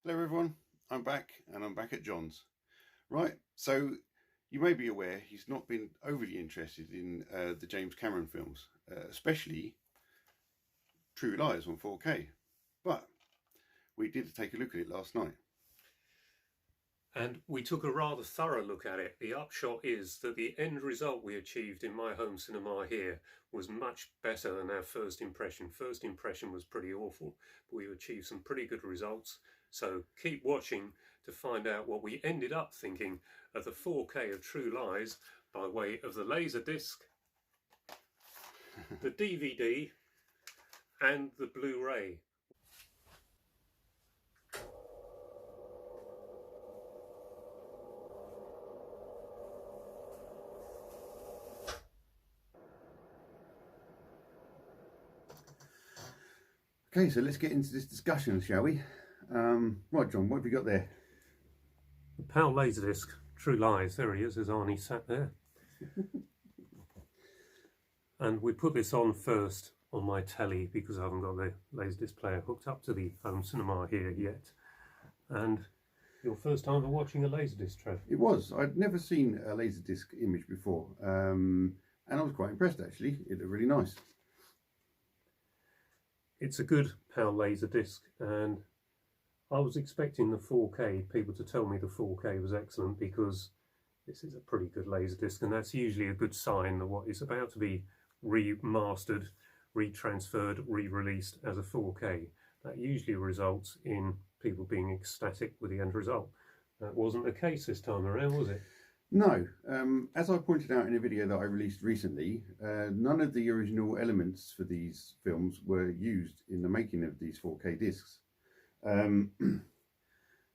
Hello everyone, I'm back and I'm back at John's. Right, so you may be aware he's not been overly interested in the James Cameron films, especially True Lies on 4K, but we did take a look at it last night. And we took a rather thorough look at it. The upshot is that the end result we achieved in my home cinema here was much better than our first impression. First impression was pretty awful, but we achieved some pretty good results. So keep watching to find out what we ended up thinking of the 4K of True Lies by way of the Laserdisc, the DVD and the Blu-ray. Okay, so let's get into this discussion, shall we? Right, John, what have we got there? The PAL Laserdisc, True Lies. There he is, as Arnie sat there. And we put this on first on my telly because I haven't got the Laserdisc player hooked up to the home cinema here yet. And your first time for watching a Laserdisc, Trev? It was. I'd never seen a Laserdisc image before, and I was quite impressed actually. It looked really nice. It's a good PAL Laserdisc, and I was expecting the 4K, people to tell me the 4K was excellent because this is a pretty good Laserdisc, and that's usually a good sign that what is about to be remastered, retransferred, re-released as a 4K. That usually results in people being ecstatic with the end result. That wasn't the case this time around, was it? No, as I pointed out in a video that I released recently, none of the original elements for these films were used in the making of these 4K discs.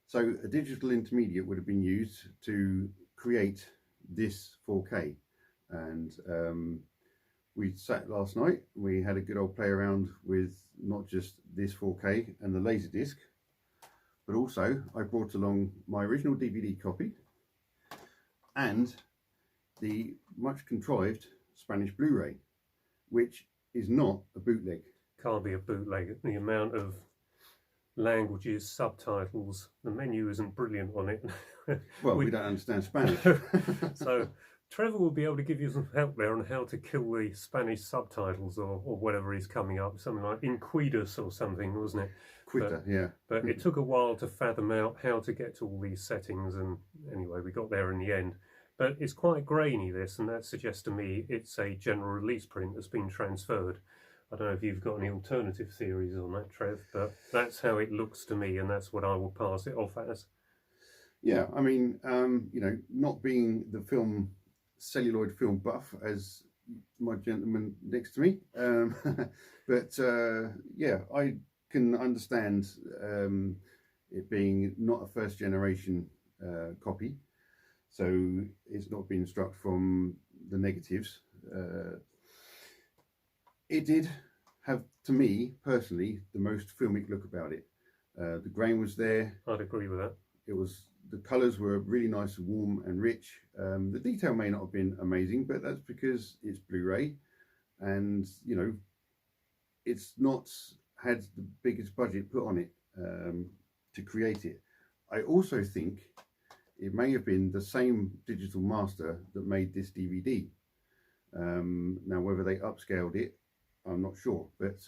So a digital intermediate would have been used to create this 4K, and we sat last night, we had a good old play around with not just this 4K and the Laserdisc, but also I brought along my original DVD copy and the much contrived Spanish Blu-ray, which is not a bootleg. Can't be a bootleg. The amount of languages, subtitles, the menu isn't brilliant on it. Well, we don't understand Spanish. So Trevor will be able to give you some help there on how to kill the Spanish subtitles or whatever is coming up, something like Inquidas or something, wasn't it? Quita, yeah. But it took a while to fathom out how to get to all these settings, and anyway, we got there in the end. But it's quite grainy, this, and that suggests to me it's a general release print that's been transferred. I don't know if you've got any alternative theories on that, Trev, but that's how it looks to me, and that's what I will pass it off as. Yeah, I mean, you know, not being the celluloid film buff as my gentleman next to me, but yeah, I can understand it being not a first generation copy, so it's not been struck from the negatives. It did have, to me personally, the most filmic look about it. The grain was there. I'd agree with that. It was, the colours were really nice and warm and rich. The detail may not have been amazing, but that's because it's Blu-ray, and you know, it's not had the biggest budget put on it to create it. I also think it may have been the same digital master that made this DVD. Now, whether they upscaled it, I'm not sure, but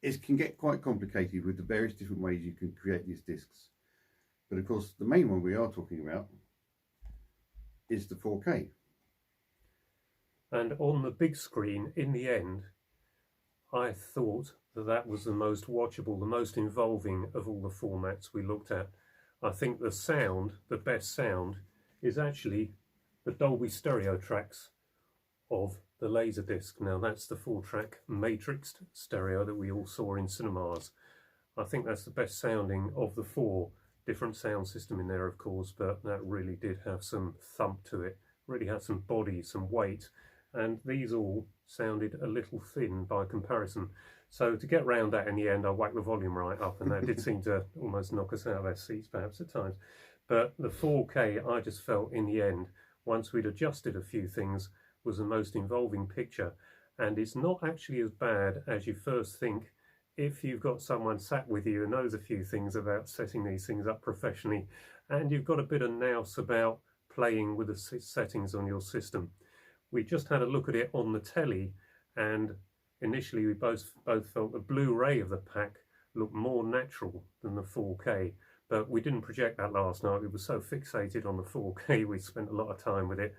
it can get quite complicated with the various different ways you can create these discs. But of course, the main one we are talking about is the 4K. And on the big screen, in the end, I thought that that was the most watchable, the most involving of all the formats we looked at. I think the sound, the best sound, is actually the Dolby stereo tracks of the Laserdisc. Now that's the 4-track matrixed stereo that we all saw in cinemas. I think that's the best sounding of the 4. Different sound system in there, of course, but that really did have some thump to it, really had some body, some weight, and these all sounded a little thin by comparison. So to get round that in the end, I whacked the volume right up, and that did seem to almost knock us out of our seats perhaps at times. But the 4K, I just felt in the end, once we'd adjusted a few things, was the most involving picture, and it's not actually as bad as you first think if you've got someone sat with you who knows a few things about setting these things up professionally, and you've got a bit of nous about playing with the settings on your system. We just had a look at it on the telly, and initially we both felt the Blu-ray of the pack looked more natural than the 4K, but we didn't project that last night. We were so fixated on the 4K, we spent a lot of time with it,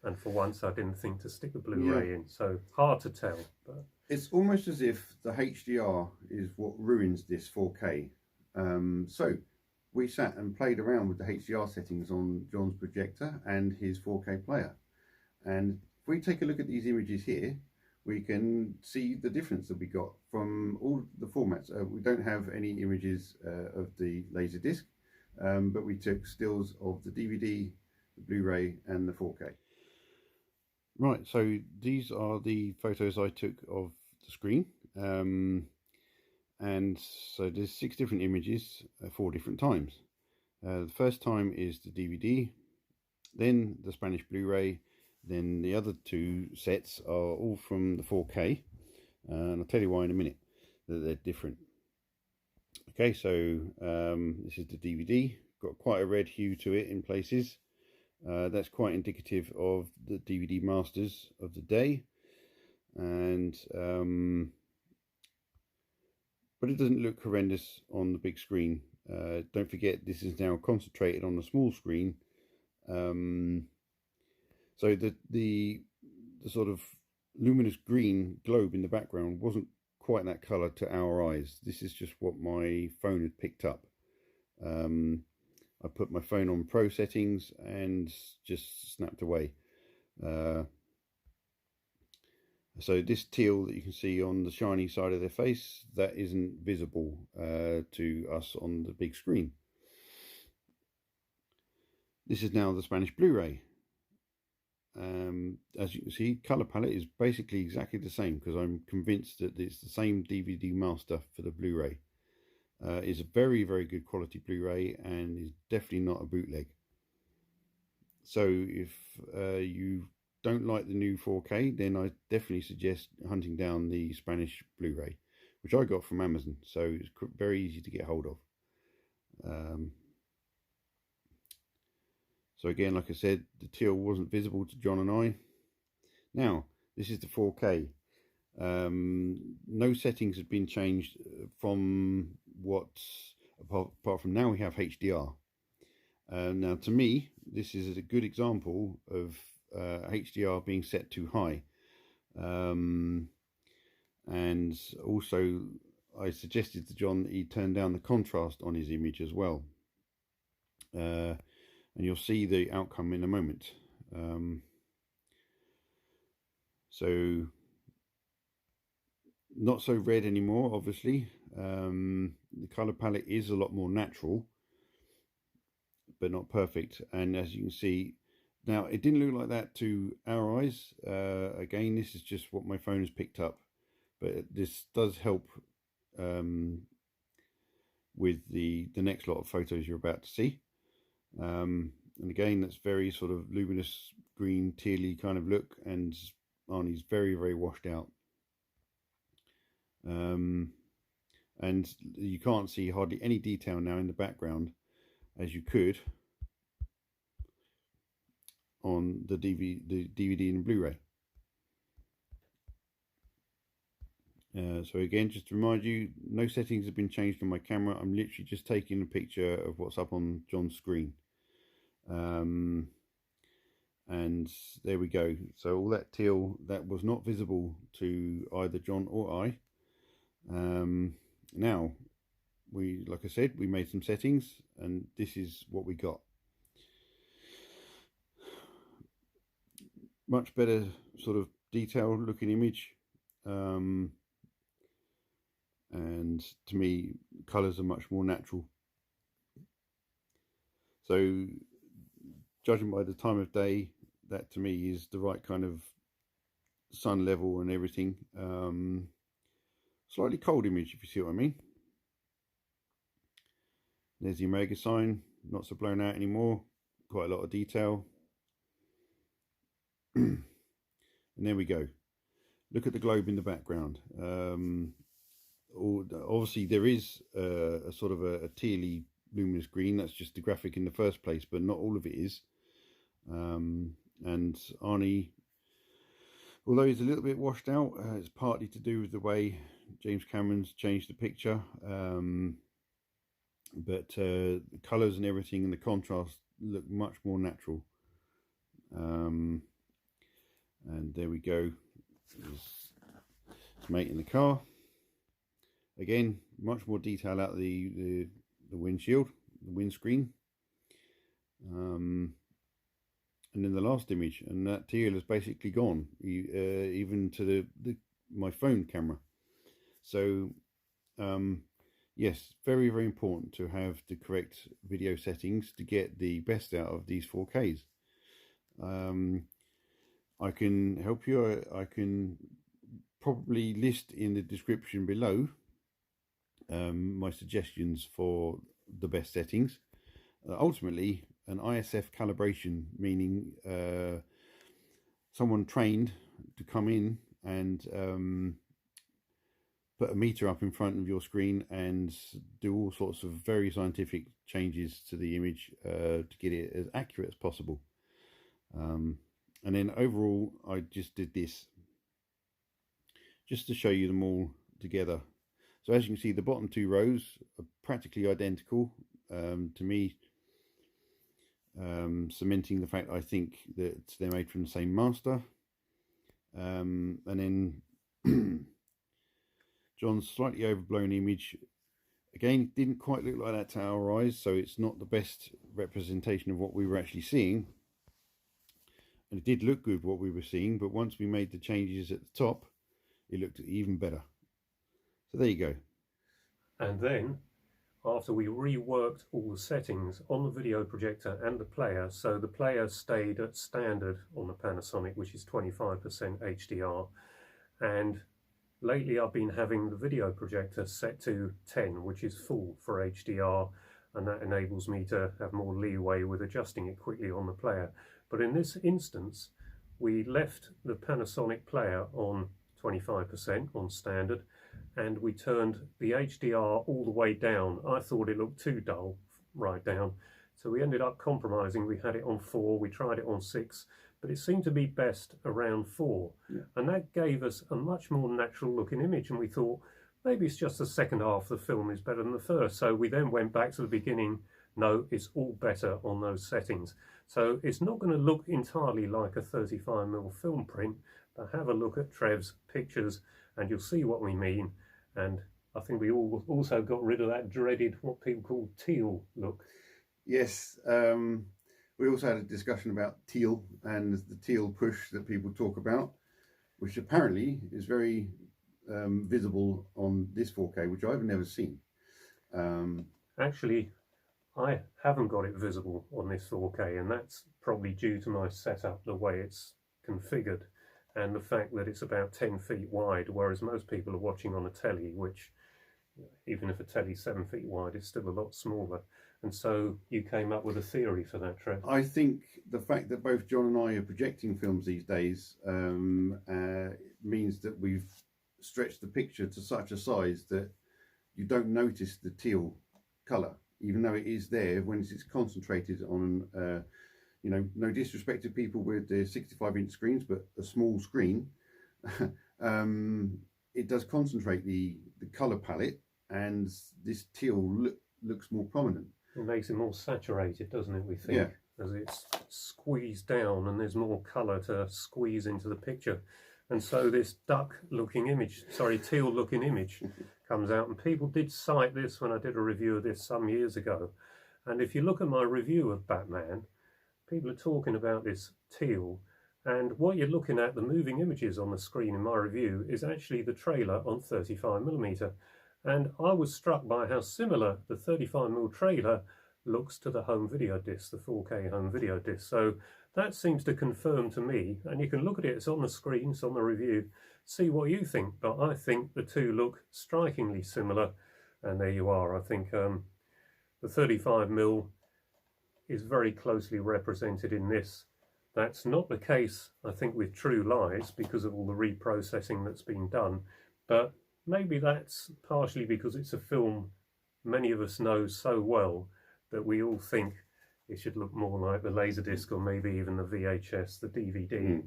and for once I didn't think to stick the Blu-ray in, so hard to tell. But it's almost as if the HDR is what ruins this 4K. So we sat and played around with the HDR settings on John's projector and his 4K player, and if we take a look at these images here, we can see the difference that we got from all the formats. We don't have any images of the Laserdisc, but we took stills of the DVD, the Blu-ray and the 4K. Right, so these are the photos I took of the screen. And so there's 6 different images, 4 different times. The first time is the DVD, then the Spanish Blu-ray, then the other 2 sets are all from the 4K, and I'll tell you why in a minute that they're different. Okay, so this is the DVD, got quite a red hue to it in places. That's quite indicative of the DVD masters of the day, and but it doesn't look horrendous on the big screen. Don't forget, this is now concentrated on the small screen. So the sort of luminous green globe in the background wasn't quite that colour to our eyes. This is just what my phone had picked up. I put my phone on Pro settings and just snapped away. So this teal that you can see on the shiny side of their face, that isn't visible to us on the big screen. This is now the Spanish Blu-ray. As you can see, colour palette is basically exactly the same, because I'm convinced that it's the same DVD master for the Blu-ray. It's a very, very good quality Blu-ray and is definitely not a bootleg. So if you don't like the new 4K, then I definitely suggest hunting down the Spanish Blu-ray, which I got from Amazon, so it's very easy to get hold of. So again, like I said, the teal wasn't visible to John and I. Now, this is the 4K. No settings have been changed from what's, apart from now we have HDR. Now, to me, this is a good example of HDR being set too high. And also, I suggested to John that he turn down the contrast on his image as well. And you'll see the outcome in a moment. So not so red anymore, obviously. The color palette is a lot more natural, but not perfect. And as you can see, now it didn't look like that to our eyes. Again, this is just what my phone has picked up, but this does help with the next lot of photos you're about to see. And again, that's very sort of luminous green, tealy kind of look, and Arnie's very, very washed out. And you can't see hardly any detail now in the background, as you could on the DVD and Blu-ray. So again, just to remind you, no settings have been changed on my camera. I'm literally just taking a picture of what's up on John's screen. And there we go. So all that teal that was not visible to either John or I. Now, like I said, we made some settings, and this is what we got. Much better sort of detailed looking image. And to me, colours are much more natural. So judging by the time of day, that to me is the right kind of sun level and everything. Slightly cold image, if you see what I mean. There's the Omega sign, not so blown out anymore, quite a lot of detail. And there we go. Look at the globe in the background. obviously there is a sort of a tealy luminous green. That's just the graphic in the first place, but not all of it is. And Arnie, although he's a little bit washed out, it's partly to do with the way James Cameron's changed the picture. But the colours and everything and the contrast look much more natural. And there we go. It's mate in the car. Again, much more detail out the windshield, the windscreen. And then the last image, and that teal is basically gone, even to my phone camera. So yes, very, very important to have the correct video settings to get the best out of these 4Ks. I can help you. I can probably list in the description below my suggestions for the best settings. Ultimately, an ISF calibration, meaning someone trained to come in and put a meter up in front of your screen and do all sorts of very scientific changes to the image to get it as accurate as possible. And then overall, I just did this just to show you them all together. So as you can see, the bottom two rows are practically identical to me, cementing the fact I think that they're made from the same master. And then John's slightly overblown image, again, didn't quite look like that to our eyes, so it's not the best representation of what we were actually seeing. And it did look good what we were seeing, but once we made the changes at the top, it looked even better. So there you go. And then, after we reworked all the settings on the video projector and the player, so the player stayed at standard on the Panasonic, which is 25% HDR, and lately I've been having the video projector set to 10, which is full for HDR, and that enables me to have more leeway with adjusting it quickly on the player. But in this instance, we left the Panasonic player on 25% on standard, and we turned the HDR all the way down. I thought it looked too dull right down, so we ended up compromising. We had it on 4, we tried it on 6, but it seemed to be best around 4. Yeah. And that gave us a much more natural looking image, and we thought maybe it's just the second half of the film is better than the first. So we then went back to the beginning. No, it's all better on those settings. So it's not going to look entirely like a 35mm film print, but have a look at Trev's pictures and you'll see what we mean. And I think we all also got rid of that dreaded, what people call teal look. Yes, we also had a discussion about teal and the teal push that people talk about, which apparently is very visible on this 4K, which I've never seen. Actually, I haven't got it visible on this 4K, and that's probably due to my setup, the way it's configured, and the fact that it's about 10 feet wide, whereas most people are watching on a telly, which, even if a telly's 7 feet wide, it's still a lot smaller. And so you came up with a theory for that, Trev. I think the fact that both John and I are projecting films these days means that we've stretched the picture to such a size that you don't notice the teal colour, even though it is there when it's concentrated on, you know, no disrespect to people with their 65-inch screens, but a small screen, it does concentrate the colour palette, and this teal looks more prominent. It makes it more saturated, doesn't it, we think, yeah, as it's squeezed down and there's more colour to squeeze into the picture. And so this teal-looking image comes out, and people did cite this when I did a review of this some years ago. And if you look at my review of Batman, people are talking about this teal, and what you're looking at, the moving images on the screen in my review, is actually the trailer on 35mm. And I was struck by how similar the 35mm trailer looks to the home video disc, the 4K home video disc. So that seems to confirm to me, and you can look at it, it's on the screen, it's on the review, see what you think. But I think the two look strikingly similar, and there you are. I think the 35mm is very closely represented in this. That's not the case, I think, with True Lies because of all the reprocessing that's been done. But maybe that's partially because it's a film many of us know so well that we all think it should look more like the Laserdisc or maybe even the VHS, the DVD.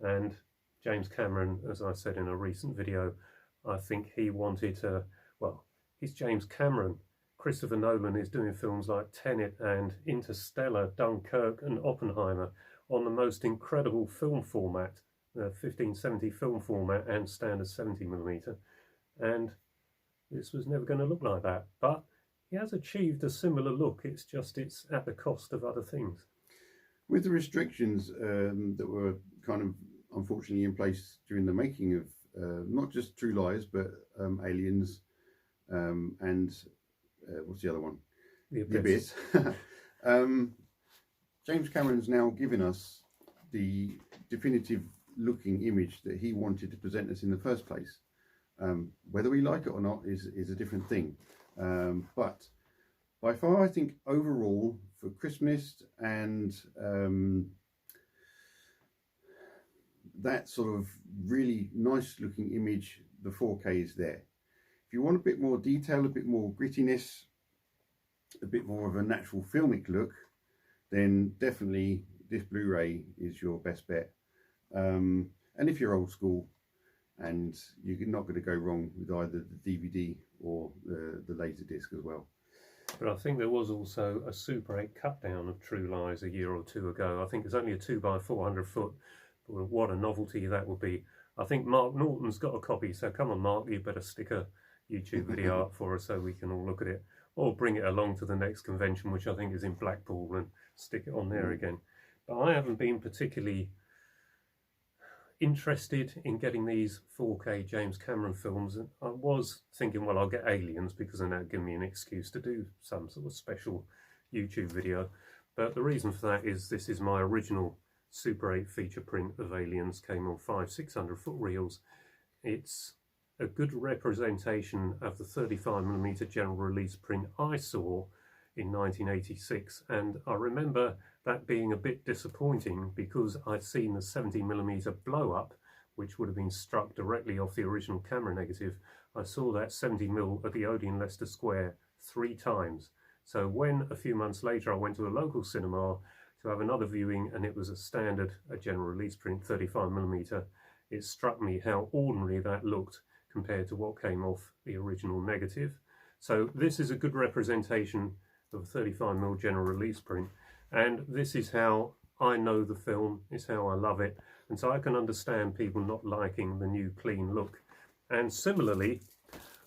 And James Cameron, as I said in a recent video, I think he wanted to, well, he's James Cameron. Christopher Nolan is doing films like Tenet and Interstellar, Dunkirk and Oppenheimer on the most incredible film format, 1570 film format and standard 70mm. And this was never going to look like that. But he has achieved a similar look, it's just it's at the cost of other things. With the restrictions that were kind of unfortunately in place during the making of not just True Lies, but Aliens and what's the other one? The Abyss. James Cameron's now given us the definitive looking image that he wanted to present us in the first place. Whether we like it or not is a different thing. But by far, I think overall for Christmas and that sort of really nice looking image, the 4K is there. If you want a bit more detail, a bit more grittiness, a bit more of a natural filmic look, then definitely this Blu-ray is your best bet. And if you're old school, and you're not going to go wrong with either the DVD or the Laserdisc as well. But I think there was also a Super 8 cut down of True Lies a year or two ago. I think it's only a 2x400 foot. But what a novelty that would be. I think Mark Norton's got a copy, so come on Mark, you better stick a YouTube video up for us so we can all look at it. Or bring it along to the next convention, which I think is in Blackpool, and stick it on there again. But I haven't been particularly interested in getting these 4K James Cameron films. I was thinking, well, I'll get Aliens because then that'd give me an excuse to do some sort of special YouTube video. But the reason for that is this is my original Super 8 feature print of Aliens, came on 500-600 foot reels. It's a good representation of the 35mm general release print I saw in 1986, and I remember that being a bit disappointing because I'd seen the 70mm blow up, which would have been struck directly off the original camera negative. I saw that 70mm at the Odeon Leicester Square 3 times. So when a few months later I went to a local cinema to have another viewing and it was a standard, a general release print 35mm, it struck me how ordinary that looked compared to what came off the original negative. So this is a good representation of a 35mm general release print, and this is how I know the film, is how I love it, and so I can understand people not liking the new clean look. And similarly,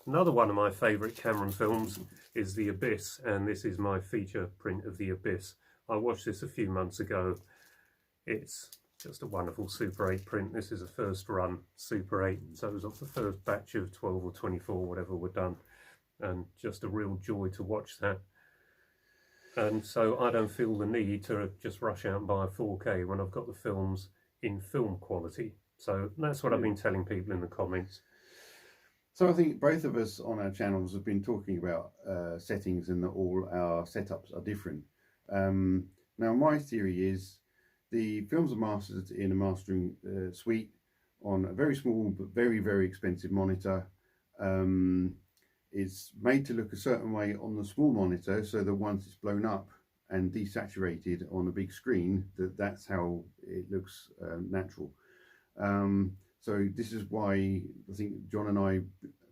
another one of my favourite Cameron films is The Abyss, and this is my feature print of The Abyss. I watched this a few months ago. It's just a wonderful Super 8 print. This is a first run Super 8, so it was off the first batch of 12 or 24, whatever were done, and just a real joy to watch that. And so I don't feel the need to just rush out and buy a 4K when I've got the films in film quality. So that's what I've been telling people in the comments. So I think both of us on our channels have been talking about settings and that all our setups are different. Now my theory is the films are mastered in a mastering suite on a very small but very, very expensive monitor. It's made to look a certain way on the small monitor so that once it's blown up and desaturated on a big screen, that's how it looks natural. So this is why I think John and I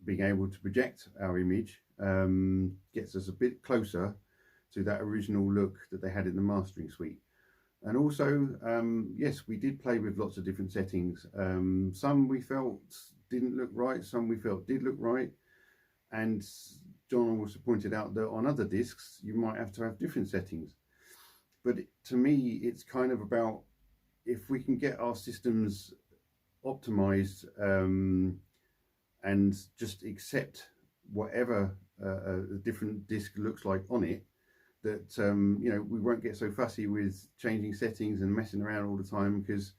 being able to project our image gets us a bit closer to that original look that they had in the mastering suite. And also, yes, we did play with lots of different settings. Some we felt didn't look right, some we felt did look right. And John also pointed out that on other discs, you might have to have different settings. But to me, it's kind of about if we can get our systems optimized and just accept whatever a different disc looks like on it, that you know, we won't get so fussy with changing settings and messing around all the time, because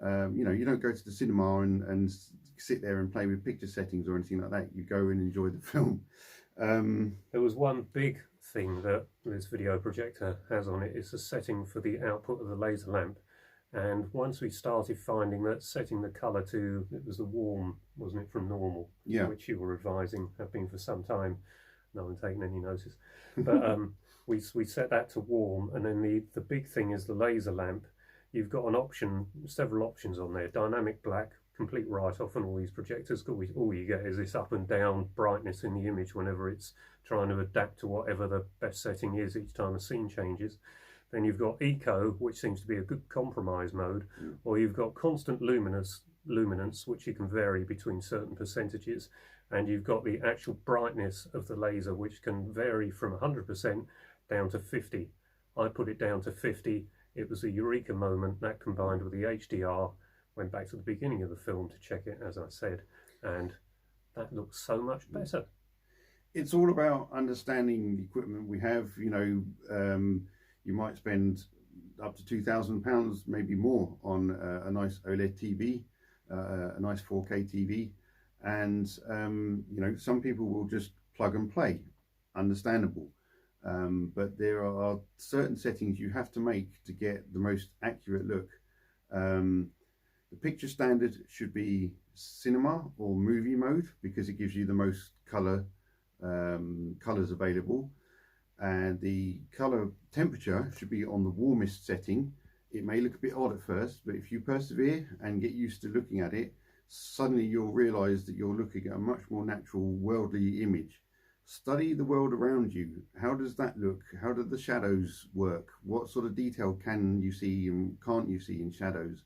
you know, you don't go to the cinema and sit there and play with picture settings or anything like that. You go and enjoy the film. There was one big thing that this video projector has on it. It's a setting for the output of the laser lamp, And once we started finding that setting the colour to, it was the warm, wasn't it, from normal, Yeah. which you were advising, have been for some time, no one taking any notice. But we set that to warm, and then the big thing is the laser lamp. You've got an option, several options on there, dynamic black, complete write-off on all these projectors. All you get is this up and down brightness in the image whenever it's trying to adapt to whatever the best setting is each time a scene changes. Then you've got eco, which seems to be a good compromise mode, or you've got constant luminance, which you can vary between certain percentages, and you've got the actual brightness of the laser, which can vary from 100% down to 50. I put it down to 50. It was a eureka moment that combined with the HDR, went back to the beginning of the film to check it, as I said, and that looks so much better. It's all about understanding the equipment we have. You know, you might spend up to £2,000, maybe more, on a nice OLED TV, a nice 4K TV, and you know, some people will just plug and play, understandable. But there are certain settings you have to make to get the most accurate look. The picture standard should be cinema or movie mode because it gives you the most colors available, and the color temperature should be on the warmest setting. It may look a bit odd at first, but if you persevere and get used to looking at it, suddenly you'll realize that you're looking at a much more natural, worldly image. Study the world around you. How does that look? How do the shadows work? What sort of detail can you see and can't you see in shadows?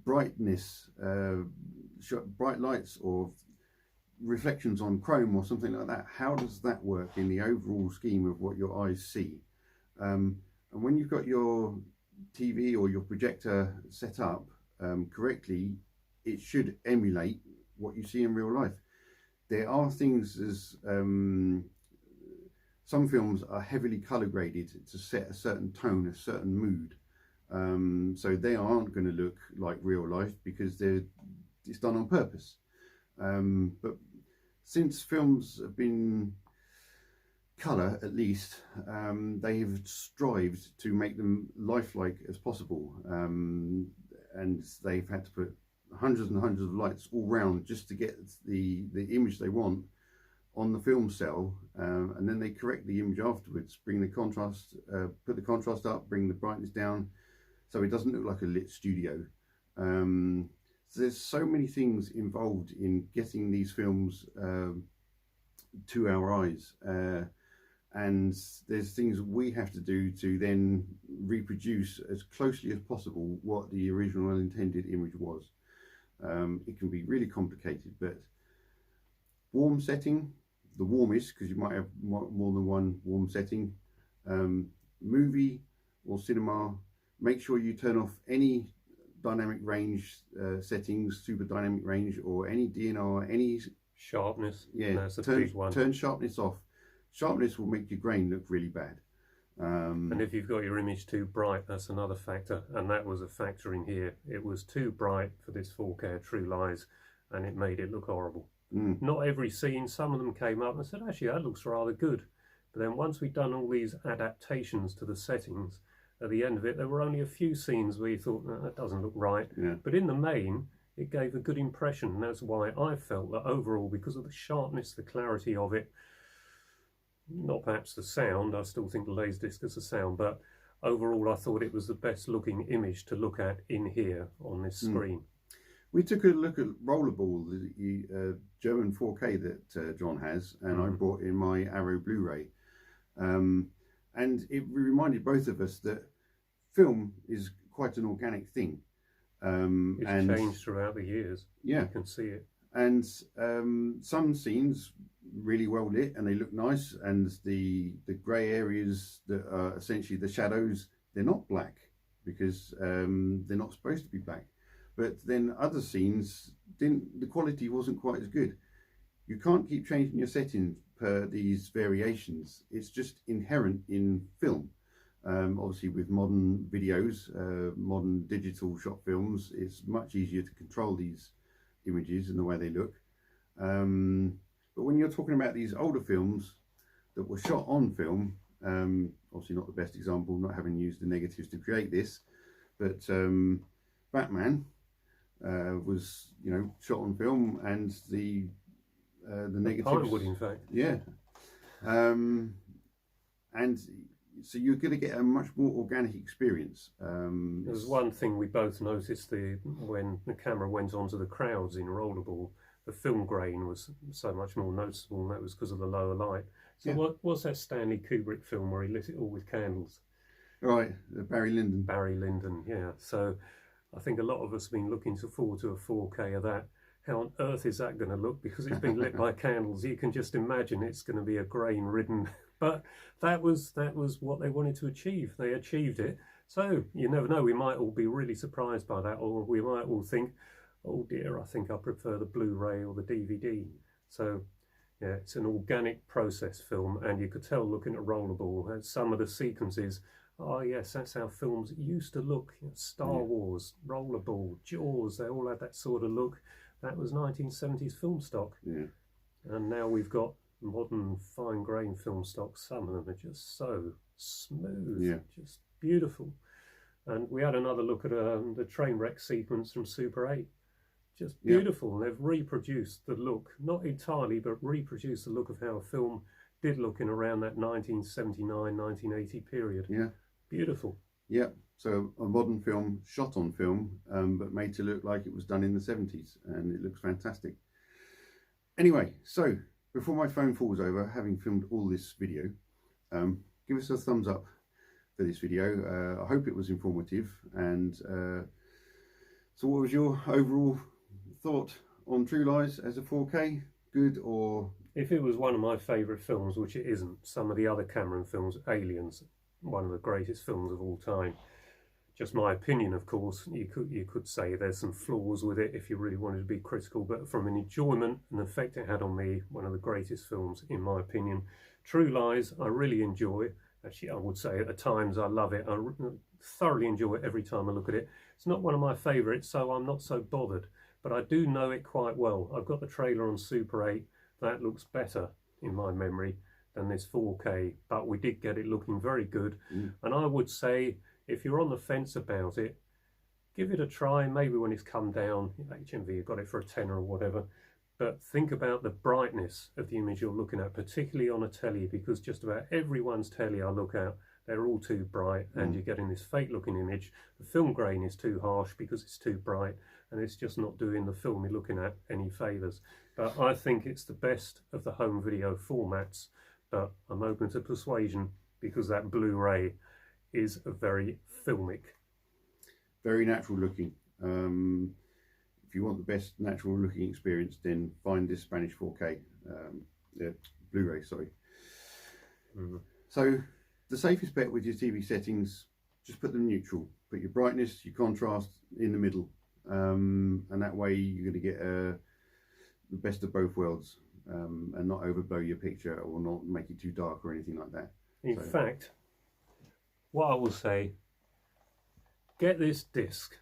Brightness, bright lights or reflections on chrome or something like that. How does that work in the overall scheme of what your eyes see? And when you've got your TV or your projector set up correctly, it should emulate what you see in real life. There are things as some films are heavily color graded to set a certain tone, a certain mood. So they aren't going to look like real life because it's done on purpose. But since films have been colour, at least, they have strived to make them lifelike as possible, and they've had to put hundreds and hundreds of lights all round just to get the image they want on the film cell, and then they correct the image afterwards, bring the contrast, put the contrast up, bring the brightness down, so it doesn't look like a lit studio. So there's so many things involved in getting these films to our eyes, and there's things we have to do to then reproduce as closely as possible what the original intended image was. It can be really complicated, but warm setting, the warmest, because you might have more than one warm setting. Movie or cinema, make sure you turn off any dynamic range settings, super dynamic range, or any DNR, any sharpness. Yeah, that's a big one. Turn sharpness off. Sharpness will make your grain look really bad. And if you've got your image too bright, that's another factor, and that was a factor in here. It was too bright for this 4K True Lies, and it made it look horrible. Not every scene, some of them came up and said, actually, that looks rather good. But then once we'd done all these adaptations to the settings, at the end of it, there were only a few scenes where you thought, no, that doesn't look right. Yeah. But in the main, it gave a good impression, and that's why I felt that overall, because of the sharpness, the clarity of it, not perhaps the sound, I still think the Laserdisc is the sound, but overall I thought it was the best looking image to look at in here on this screen. We took a look at Rollerball, the German 4K that John has, and I brought in my Arrow Blu-ray, and it reminded both of us that film is quite an organic thing. It's changed throughout the years. Yeah, you can see it. And some scenes really well lit and they look nice, and the grey areas that are essentially the shadows, they're not black because they're not supposed to be black. But then other scenes, the quality wasn't quite as good. You can't keep changing your settings per these variations. It's just inherent in film. Obviously with modern videos, modern digital shot films, it's much easier to control these images and the way they look. But when you're talking about these older films that were shot on film, obviously not the best example, not having used the negatives to create this, But Batman was, you know, shot on film, and the negatives. Pinewood, in fact. Yeah. And so you're going to get a much more organic experience. There was one thing we both noticed when the camera went onto the crowds in Rollerball, the film grain was so much more noticeable, and that was because of the lower light. So yeah. what was that Stanley Kubrick film where he lit it all with candles? Right, Barry Lyndon. Barry Lyndon, yeah. So I think a lot of us have been looking forward to a 4K of that. How on earth is that going to look? Because it's been lit by candles. You can just imagine it's going to be a grain-ridden. But that was what they wanted to achieve. They achieved it. So you never know. We might all be really surprised by that, or we might all think, "Oh dear, I think I prefer the Blu-ray or the DVD." So yeah, it's an organic process film, and you could tell looking at Rollerball, some of the sequences. Oh yes, that's how films used to look. You know, Star Wars, Rollerball, Jaws. They all had that sort of look. That was 1970s film stock. Yeah. And now we've got modern fine grain film stock. Some of them are just so smooth, just beautiful. And we had another look at the train wreck sequence from Super 8. Just beautiful. They've reproduced the look, not entirely, but reproduced the look of how a film did look in around that 1979, 1980 period. Yeah. Beautiful. Yeah. So a modern film, shot on film, but made to look like it was done in the 70s, and it looks fantastic. Anyway, so before my phone falls over, having filmed all this video, give us a thumbs up for this video. I hope it was informative. And so what was your overall thought on True Lies as a 4K? Good, or? If it was one of my favourite films, which it isn't, some of the other Cameron films, Aliens, one of the greatest films of all time. Just my opinion, of course. You could say there's some flaws with it if you really wanted to be critical, but from an enjoyment and effect it had on me, one of the greatest films in my opinion. True Lies, I really enjoy. Actually, I would say at times I love it. I thoroughly enjoy it every time I look at it. It's not one of my favourites, so I'm not so bothered, but I do know it quite well. I've got the trailer on Super 8. That looks better in my memory than this 4K, but we did get it looking very good. And I would say, if you're on the fence about it, give it a try. Maybe when it's come down, HMV, you got it for a tenner or whatever. But think about the brightness of the image you're looking at, particularly on a telly, because just about everyone's telly I look at, they're all too bright, and you're getting this fake looking image. The film grain is too harsh because it's too bright, and it's just not doing the film you're looking at any favours. But I think it's the best of the home video formats, but I'm open to persuasion because that Blu-ray is a very filmic. Very natural looking. If you want the best natural looking experience, then find this Spanish 4K, Blu-ray, sorry. So the safest bet with your TV settings, just put them neutral. Put your brightness, your contrast in the middle, and that way you're going to get the best of both worlds, and not overblow your picture or not make it too dark or anything like that. In fact, what I will say, get this disc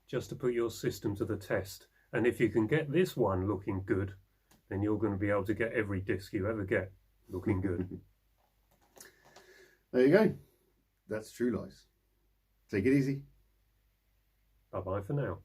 just to put your system to the test, and if you can get this one looking good, then you're going to be able to get every disc you ever get looking good. There you go. That's True Lies. Take it easy. Bye bye for now.